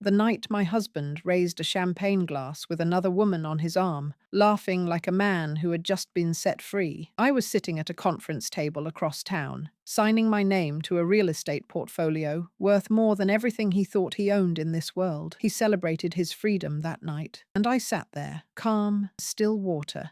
The night my husband raised a champagne glass with another woman on his arm, laughing like a man who had just been set free. I was sitting at a conference table across town, signing my name to a real estate portfolio worth more than everything he thought he owned in this world. He celebrated his freedom that night, and I sat there, calm, still water,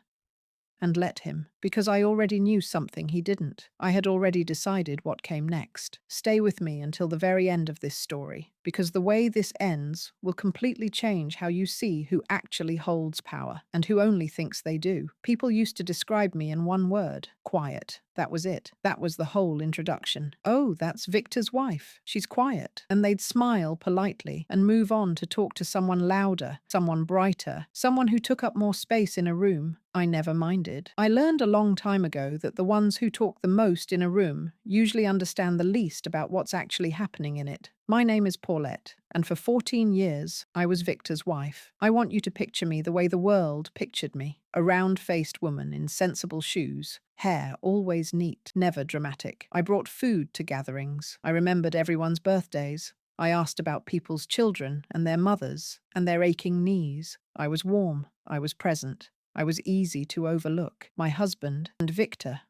and let him, because I already knew something he didn't. I had already decided what came next. Stay with me until the very end of this story, because the way this ends will completely change how you see who actually holds power and who only thinks they do. People used to describe me in one word: quiet. That was it. That was the whole introduction. "Oh, that's Victor's wife. She's quiet." And they'd smile politely and move on to talk to someone louder, someone brighter, someone who took up more space in a room. I never minded. I learned a long time ago that the ones who talk the most in a room usually understand the least about what's actually happening in it. My name is Paulette, and for 14 years, I was Victor's wife. I want you to picture me the way the world pictured me. A round-faced woman in sensible shoes, hair always neat, never dramatic. I brought food to gatherings. I remembered everyone's birthdays. I asked about people's children and their mothers and their aching knees. I was warm. I was present. I was easy to overlook. My husband, and Victor,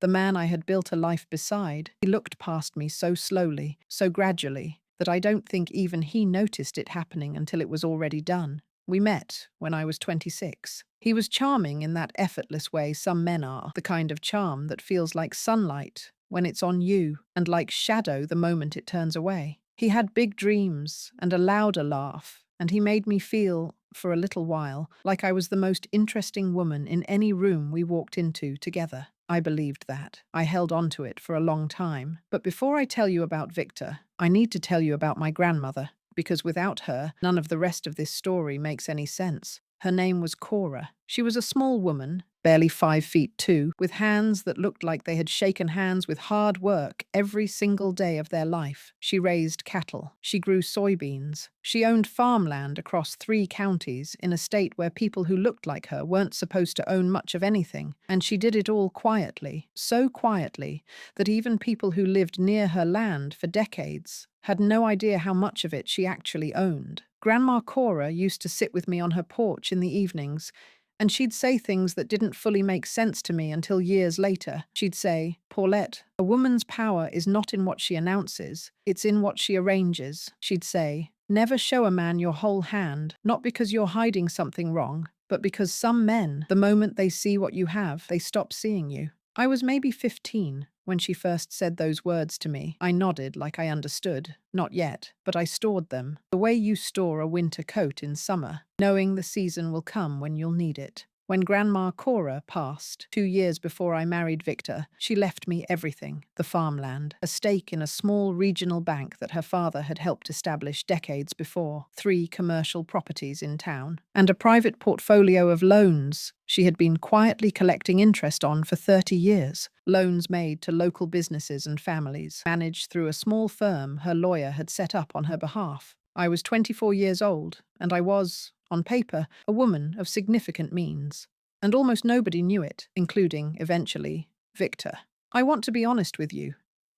the man I had built a life beside, he looked past me so slowly, so gradually, that I don't think even he noticed it happening until it was already done. We met when I was 26. He was charming in that effortless way some men are, the kind of charm that feels like sunlight when it's on you and like shadow the moment it turns away. He had big dreams and a louder laugh, and he made me feel, for a little while, like I was the most interesting woman in any room we walked into together. I believed that. I held on to it for a long time. But before I tell you about Victor, I need to tell you about my grandmother, because without her, none of the rest of this story makes any sense. Her name was Cora. She was a small woman, barely 5'2", with hands that looked like they had shaken hands with hard work every single day of their life. She raised cattle. She grew soybeans. She owned farmland across 3 counties in a state where people who looked like her weren't supposed to own much of anything. And she did it all quietly, so quietly that even people who lived near her land for decades had no idea how much of it she actually owned. Grandma Cora used to sit with me on her porch in the evenings, and she'd say things that didn't fully make sense to me until years later. She'd say, "Paulette, a woman's power is not in what she announces, it's in what she arranges." She'd say, "Never show a man your whole hand, not because you're hiding something wrong, but because some men, the moment they see what you have, they stop seeing you." I was maybe 15 when she first said those words to me. I nodded like I understood. Not yet, but I stored them, the way you store a winter coat in summer, knowing the season will come when you'll need it. When Grandma Cora passed, 2 years before I married Victor, she left me everything: the farmland, a stake in a small regional bank that her father had helped establish decades before, 3 commercial properties in town, and a private portfolio of loans she had been quietly collecting interest on for 30 years. Loans made to local businesses and families, managed through a small firm her lawyer had set up on her behalf. I was 24 years old, and I was, on paper, a woman of significant means. And almost nobody knew it, including, eventually, Victor. I want to be honest with you,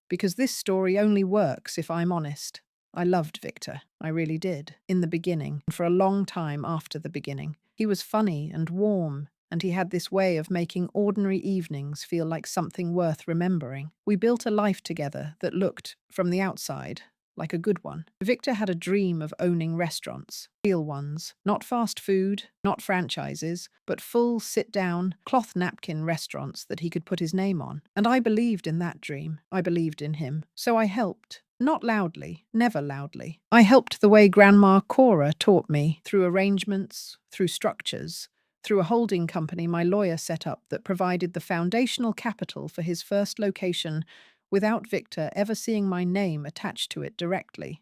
because this story only works if I'm honest. I loved Victor. I really did. In the beginning, and for a long time after the beginning. He was funny and warm, and he had this way of making ordinary evenings feel like something worth remembering. We built a life together that looked, from the outside, like a good one. Victor had a dream of owning restaurants, real ones, not fast food, not franchises, but full sit-down, cloth napkin restaurants that he could put his name on. And I believed in that dream. I believed in him. So I helped. Not loudly, never loudly. I helped the way Grandma Cora taught me, through arrangements, through structures, through a holding company my lawyer set up that provided the foundational capital for his first location without Victor ever seeing my name attached to it directly.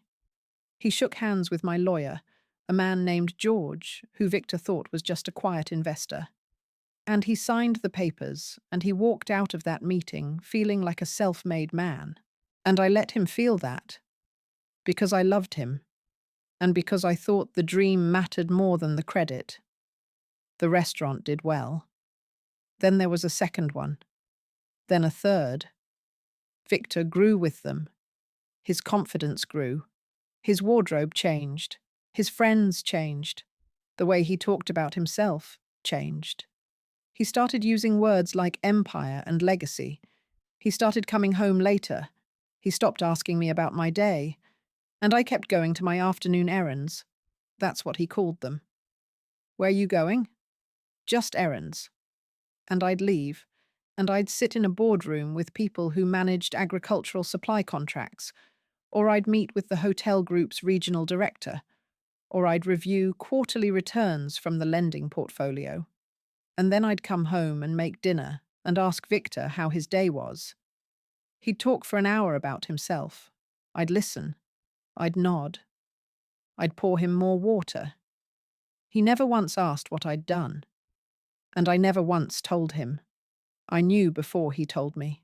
He shook hands with my lawyer, a man named George, who Victor thought was just a quiet investor. And he signed the papers, and he walked out of that meeting feeling like a self-made man. And I let him feel that, because I loved him, and because I thought the dream mattered more than the credit. The restaurant did well. Then there was a second one. Then a third. Victor grew with them. His confidence grew. His wardrobe changed. His friends changed. The way he talked about himself changed. He started using words like empire and legacy. He started coming home later. He stopped asking me about my day. And I kept going to my afternoon errands. That's what he called them. Where you going? Just errands. And I'd leave, and I'd sit in a boardroom with people who managed agricultural supply contracts, or I'd meet with the hotel group's regional director, or I'd review quarterly returns from the lending portfolio. And then I'd come home and make dinner and ask Victor how his day was. He'd talk for an hour about himself. I'd listen. I'd nod. I'd pour him more water. He never once asked what I'd done. And I never once told him. I knew before he told me.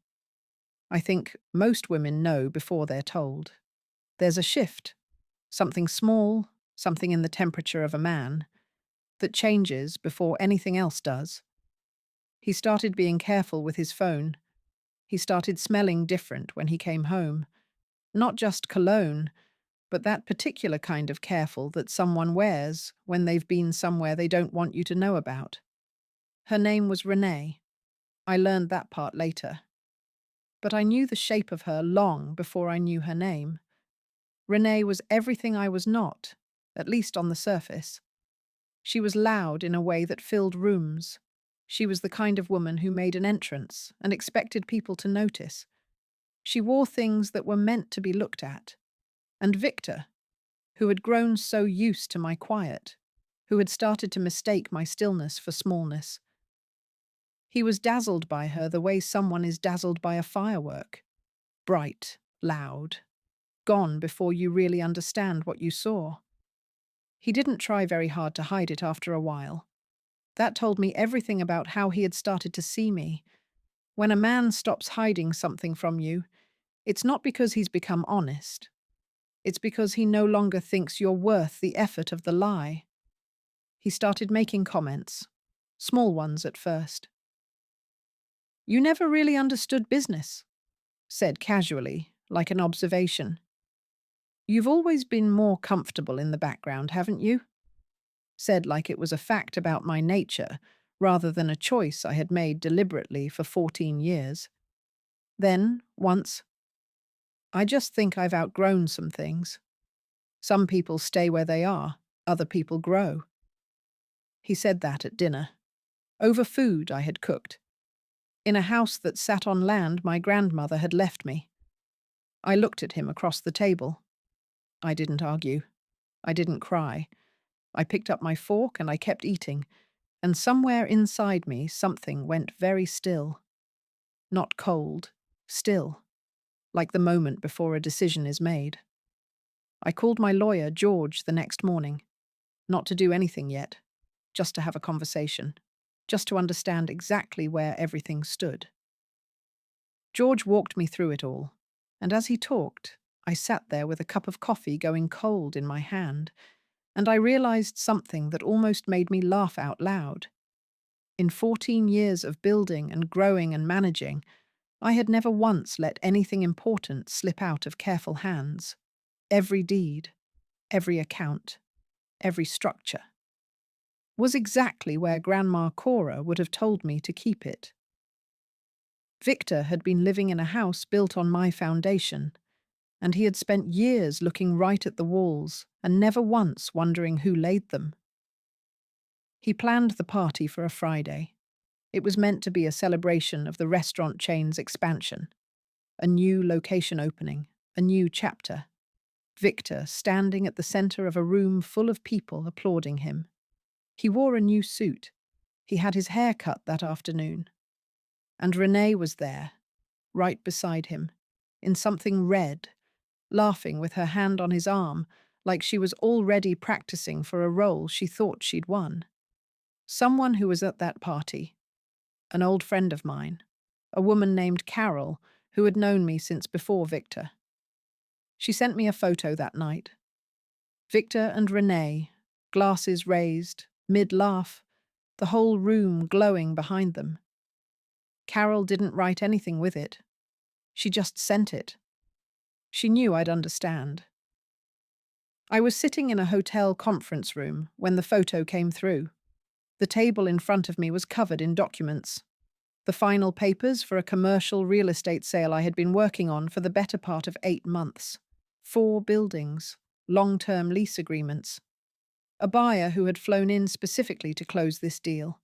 I think most women know before they're told. There's a shift, something small, something in the temperature of a man, that changes before anything else does. He started being careful with his phone. He started smelling different when he came home. Not just cologne, but that particular kind of careful that someone wears when they've been somewhere they don't want you to know about. Her name was Renee. I learned that part later. But I knew the shape of her long before I knew her name. Renee was everything I was not, at least on the surface. She was loud in a way that filled rooms. She was the kind of woman who made an entrance and expected people to notice. She wore things that were meant to be looked at. And Victor, who had grown so used to my quiet, who had started to mistake my stillness for smallness, he was dazzled by her the way someone is dazzled by a firework. Bright, loud, gone before you really understand what you saw. He didn't try very hard to hide it after a while. That told me everything about how he had started to see me. When a man stops hiding something from you, it's not because he's become honest. It's because he no longer thinks you're worth the effort of the lie. He started making comments, small ones at first. "You never really understood business," said casually, like an observation. "You've always been more comfortable in the background, haven't you?" Said like it was a fact about my nature, rather than a choice I had made deliberately for 14 years. Then, once, "I just think I've outgrown some things. Some people stay where they are, other people grow." He said that at dinner, over food I had cooked, in a house that sat on land my grandmother had left me. I looked at him across the table. I didn't argue. I didn't cry. I picked up my fork and I kept eating, and somewhere inside me something went very still. Not cold, still, like the moment before a decision is made. I called my lawyer, George, the next morning. Not to do anything yet, just to have a conversation, just to understand exactly where everything stood. George walked me through it all, and as he talked, I sat there with a cup of coffee going cold in my hand, and I realized something that almost made me laugh out loud. In 14 years of building and growing and managing, I had never once let anything important slip out of careful hands. Every deed, every account, every structure was exactly where Grandma Cora would have told me to keep it. Victor had been living in a house built on my foundation, and he had spent years looking right at the walls and never once wondering who laid them. He planned the party for a Friday. It was meant to be a celebration of the restaurant chain's expansion, a new location opening, a new chapter. Victor standing at the center of a room full of people applauding him. He wore a new suit. He had his hair cut that afternoon. And Renee was there, right beside him, in something red, laughing with her hand on his arm, like she was already practicing for a role she thought she'd won. Someone who was at that party, an old friend of mine, a woman named Carol, who had known me since before Victor. She sent me a photo that night. Victor and Renee, glasses raised, mid-laugh, the whole room glowing behind them. Carol didn't write anything with it. She just sent it. She knew I'd understand. I was sitting in a hotel conference room when the photo came through. The table in front of me was covered in documents. The final papers for a commercial real estate sale I had been working on for the better part of 8 months. 4 buildings, long-term lease agreements. A buyer who had flown in specifically to close this deal.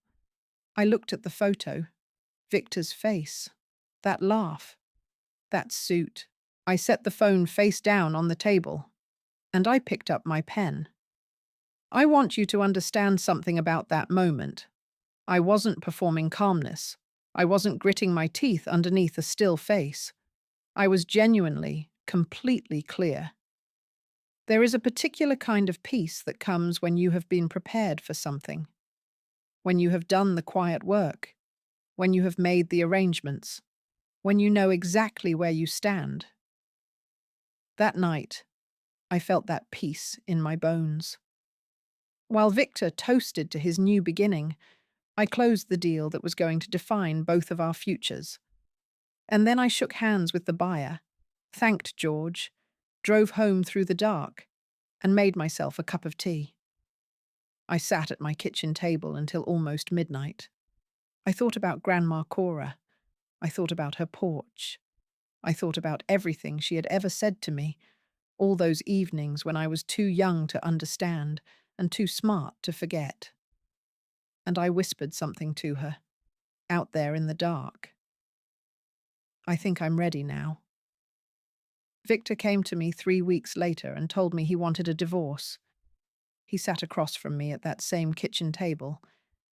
I looked at the photo. Victor's face. That laugh. That suit. I set the phone face down on the table, and I picked up my pen. I want you to understand something about that moment. I wasn't performing calmness. I wasn't gritting my teeth underneath a still face. I was genuinely, completely clear. There is a particular kind of peace that comes when you have been prepared for something, when you have done the quiet work, when you have made the arrangements, when you know exactly where you stand. That night, I felt that peace in my bones. While Victor toasted to his new beginning, I closed the deal that was going to define both of our futures. And then I shook hands with the buyer, thanked George, drove home through the dark, and made myself a cup of tea. I sat at my kitchen table until almost midnight. I thought about Grandma Cora. I thought about her porch. I thought about everything she had ever said to me, all those evenings when I was too young to understand and too smart to forget. And I whispered something to her, out there in the dark. I think I'm ready now. Victor came to me 3 weeks later and told me he wanted a divorce. He sat across from me at that same kitchen table,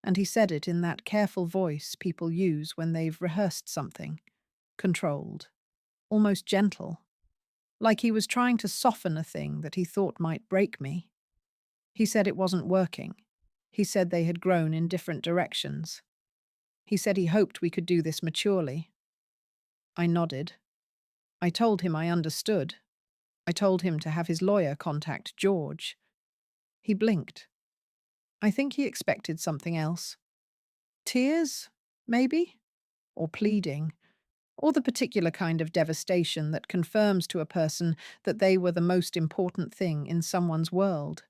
and he said it in that careful voice people use when they've rehearsed something, controlled, almost gentle, like he was trying to soften a thing that he thought might break me. He said it wasn't working. He said they had grown in different directions. He said he hoped we could do this maturely. I nodded. I told him I understood. I told him to have his lawyer contact George. He blinked. I think he expected something else. Tears, maybe? Or pleading. Or the particular kind of devastation that confirms to a person that they were the most important thing in someone's world.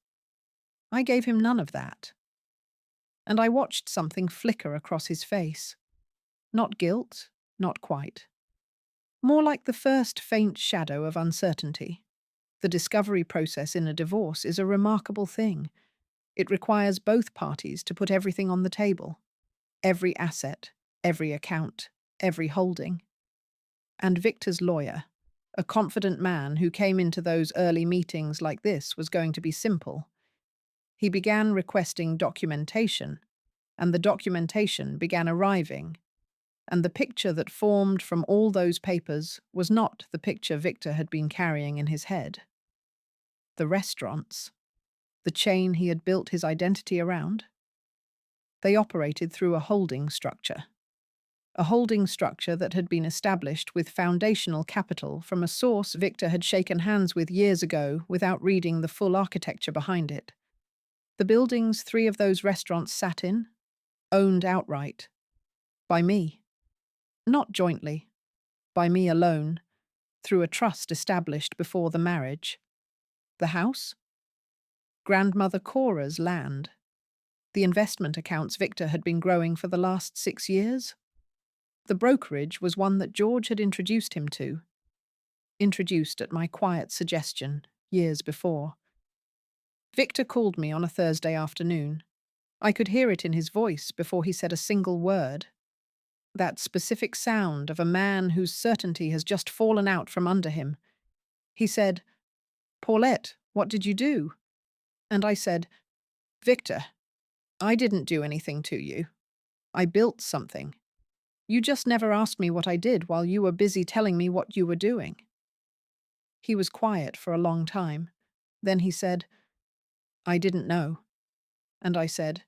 I gave him none of that. And I watched something flicker across his face. Not guilt, not quite. More like the first faint shadow of uncertainty. The discovery process in a divorce is a remarkable thing. It requires both parties to put everything on the table. Every asset, every account, every holding. And Victor's lawyer, a confident man who came into those early meetings like this, was going to be simple. He began requesting documentation, and the documentation began arriving. And the picture that formed from all those papers was not the picture Victor had been carrying in his head. The restaurants, the chain he had built his identity around, they operated through a holding structure. A holding structure that had been established with foundational capital from a source Victor had shaken hands with years ago without reading the full architecture behind it. The buildings 3 of those restaurants sat in, owned outright, by me. Not jointly, by me alone, through a trust established before the marriage. The house? Grandmother Cora's land. The investment accounts Victor had been growing for the last 6 years. The brokerage was one that George had introduced him to. Introduced at my quiet suggestion, years before. Victor called me on a Thursday afternoon. I could hear it in his voice before he said a single word. That specific sound of a man whose certainty has just fallen out from under him. He said, "Paulette, what did you do?" And I said, "Victor, I didn't do anything to you. I built something. You just never asked me what I did while you were busy telling me what you were doing." He was quiet for a long time. Then he said, "I didn't know." And I said,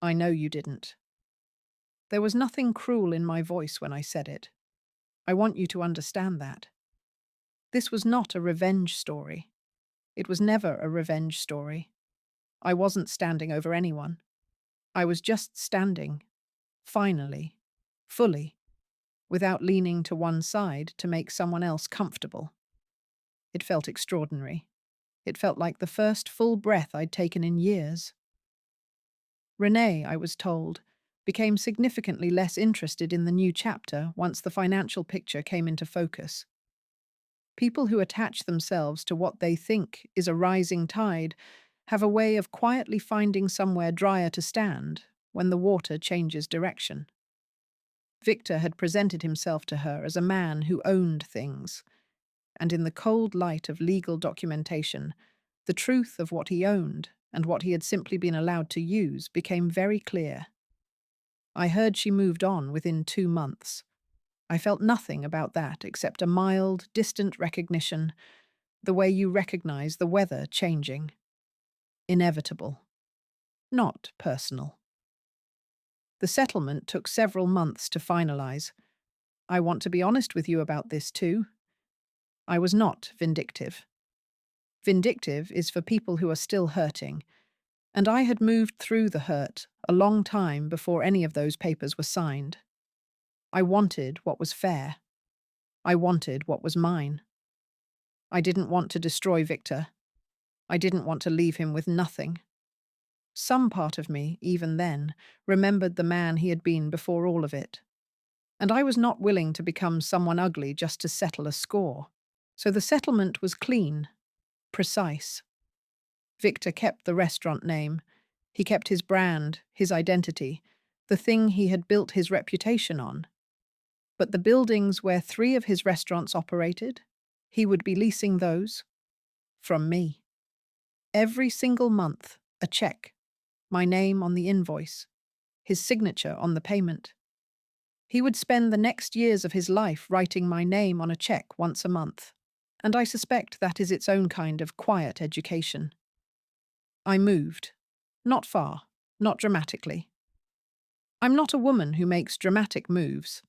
"I know you didn't." There was nothing cruel in my voice when I said it. I want you to understand that. This was not a revenge story. It was never a revenge story. I wasn't standing over anyone. I was just standing, finally, fully, without leaning to one side to make someone else comfortable. It felt extraordinary. It felt like the first full breath I'd taken in years. Renee, I was told, became significantly less interested in the new chapter once the financial picture came into focus. People who attach themselves to what they think is a rising tide have a way of quietly finding somewhere drier to stand when the water changes direction. Victor had presented himself to her as a man who owned things, and in the cold light of legal documentation, the truth of what he owned and what he had simply been allowed to use became very clear. I heard she moved on within 2 months. I felt nothing about that except a mild, distant recognition, the way you recognize the weather changing. Inevitable. Not personal. The settlement took several months to finalize. I want to be honest with you about this too. I was not vindictive. Vindictive is for people who are still hurting, and I had moved through the hurt a long time before any of those papers were signed. I wanted what was fair. I wanted what was mine. I didn't want to destroy Victor. I didn't want to leave him with nothing. Some part of me, even then, remembered the man he had been before all of it. And I was not willing to become someone ugly just to settle a score. So the settlement was clean, precise. Victor kept the restaurant name. He kept his brand, his identity, the thing he had built his reputation on. But the buildings where 3 of his restaurants operated, he would be leasing those from me. Every single month, a check, my name on the invoice, his signature on the payment. He would spend the next years of his life writing my name on a check once a month, and I suspect that is its own kind of quiet education. I moved. Not far, not dramatically. I'm not a woman who makes dramatic moves.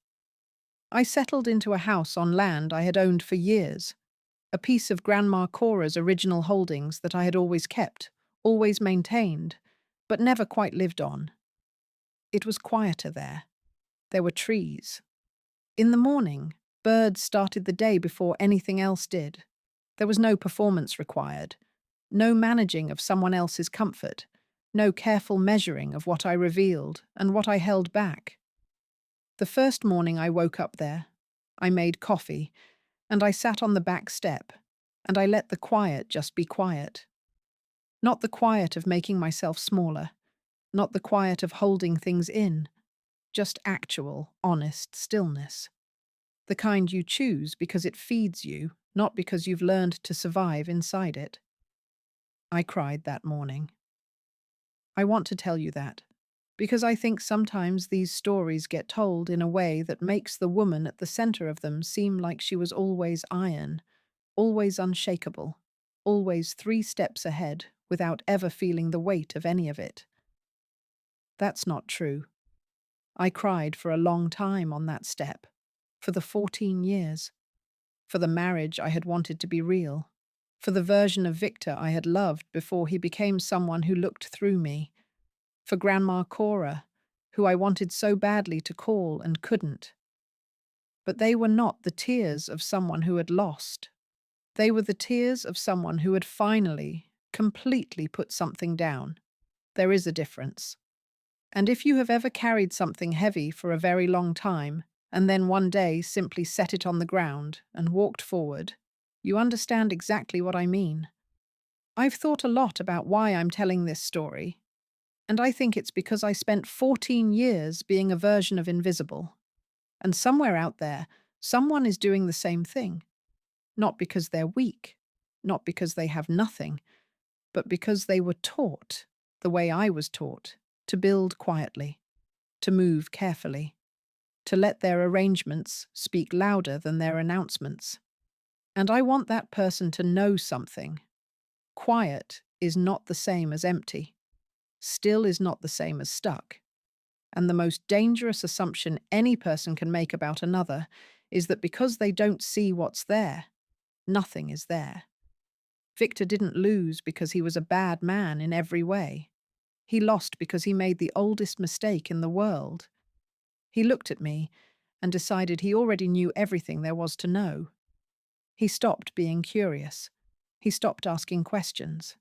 I settled into a house on land I had owned for years, a piece of Grandma Cora's original holdings that I had always kept, always maintained, but never quite lived on. It was quieter there. There were trees. In the morning, birds started the day before anything else did. There was no performance required, no managing of someone else's comfort, no careful measuring of what I revealed and what I held back. The first morning I woke up there, I made coffee, and I sat on the back step, and I let the quiet just be quiet. Not the quiet of making myself smaller, not the quiet of holding things in, just actual, honest stillness. The kind you choose because it feeds you, not because you've learned to survive inside it. I cried that morning. I want to tell you that, because I think sometimes these stories get told in a way that makes the woman at the center of them seem like she was always iron, always unshakable, always 3 steps ahead without ever feeling the weight of any of it. That's not true. I cried for a long time on that step, for the 14 years, for the marriage I had wanted to be real, for the version of Victor I had loved before he became someone who looked through me, for Grandma Cora, who I wanted so badly to call and couldn't. But they were not the tears of someone who had lost. They were the tears of someone who had finally, completely put something down. There is a difference. And if you have ever carried something heavy for a very long time, and then one day simply set it on the ground and walked forward, you understand exactly what I mean. I've thought a lot about why I'm telling this story, and I think it's because I spent 14 years being a version of invisible. And somewhere out there, someone is doing the same thing. Not because they're weak, not because they have nothing, but because they were taught, the way I was taught, to build quietly, to move carefully, to let their arrangements speak louder than their announcements. And I want that person to know something. Quiet is not the same as empty. Still is not the same as stuck. And the most dangerous assumption any person can make about another is that because they don't see what's there, nothing is there. Victor didn't lose because he was a bad man in every way. He lost because he made the oldest mistake in the world. He looked at me and decided he already knew everything there was to know. He stopped being curious. He stopped asking questions.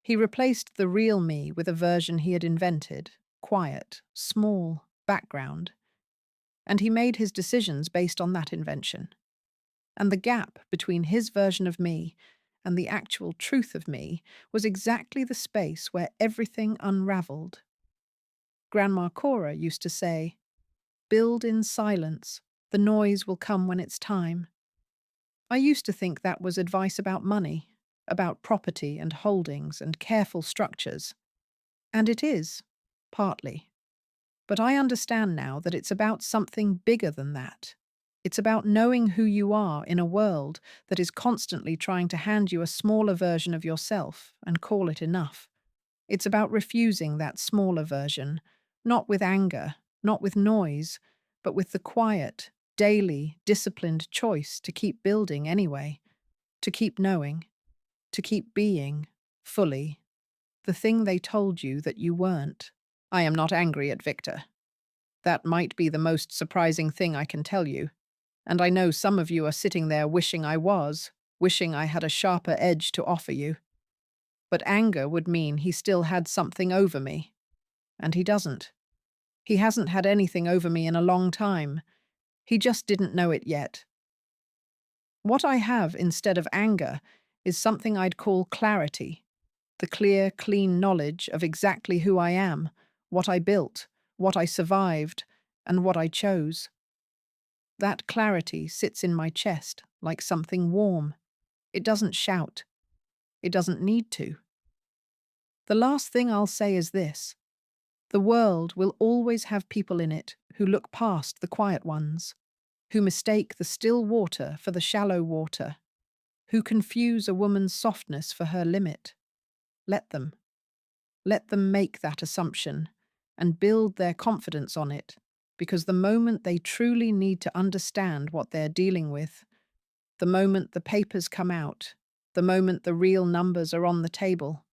He replaced the real me with a version he had invented, quiet, small, background, and he made his decisions based on that invention. And the gap between his version of me and the actual truth of me was exactly the space where everything unraveled. Grandma Cora used to say, "Build in silence, the noise will come when it's time." I used to think that was advice about money, about property and holdings and careful structures. And it is, partly. But I understand now that it's about something bigger than that. It's about knowing who you are in a world that is constantly trying to hand you a smaller version of yourself and call it enough. It's about refusing that smaller version, not with anger, not with noise, but with the quiet, daily, disciplined choice to keep building anyway, to keep knowing, to keep being, fully, the thing they told you that you weren't. I am not angry at Victor. That might be the most surprising thing I can tell you, and I know some of you are sitting there wishing I was, wishing I had a sharper edge to offer you. But anger would mean he still had something over me. And he doesn't. He hasn't had anything over me in a long time. He just didn't know it yet. What I have instead of anger is something I'd call clarity. The clear, clean knowledge of exactly who I am, what I built, what I survived, and what I chose. That clarity sits in my chest like something warm. It doesn't shout. It doesn't need to. The last thing I'll say is this. The world will always have people in it who look past the quiet ones, who mistake the still water for the shallow water, who confuse a woman's softness for her limit. Let them. Let them make that assumption and build their confidence on it, because the moment they truly need to understand what they're dealing with, the moment the papers come out, the moment the real numbers are on the table,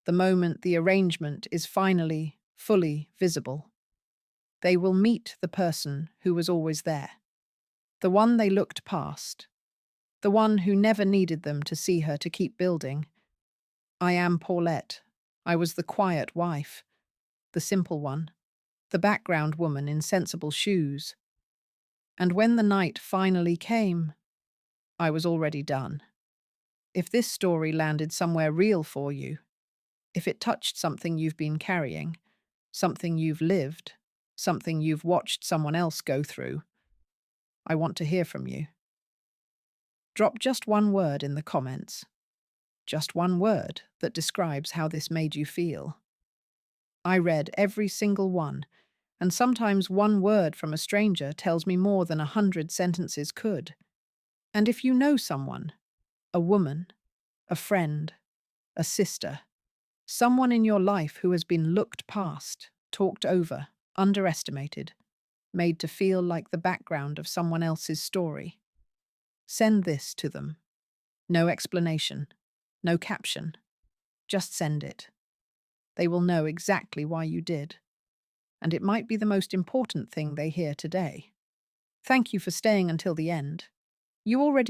the moment the arrangement is finally, fully visible, they will meet the person who was always there, the one they looked past, the one who never needed them to see her to keep building. I am Paulette. I was the quiet wife, the simple one, the background woman in sensible shoes. And when the night finally came, I was already done. If this story landed somewhere real for you, if it touched something you've been carrying, something you've lived, something you've watched someone else go through, I want to hear from you. Drop just one word in the comments. Just one word that describes how this made you feel. I read every single one, and sometimes one word from a stranger tells me more than 100 sentences could. And if you know someone, a woman, a friend, a sister, someone in your life who has been looked past, talked over, underestimated, made to feel like the background of someone else's story, send this to them. No explanation, no caption. Just send it. They will know exactly why you did. And it might be the most important thing they hear today. Thank you for staying until the end. You already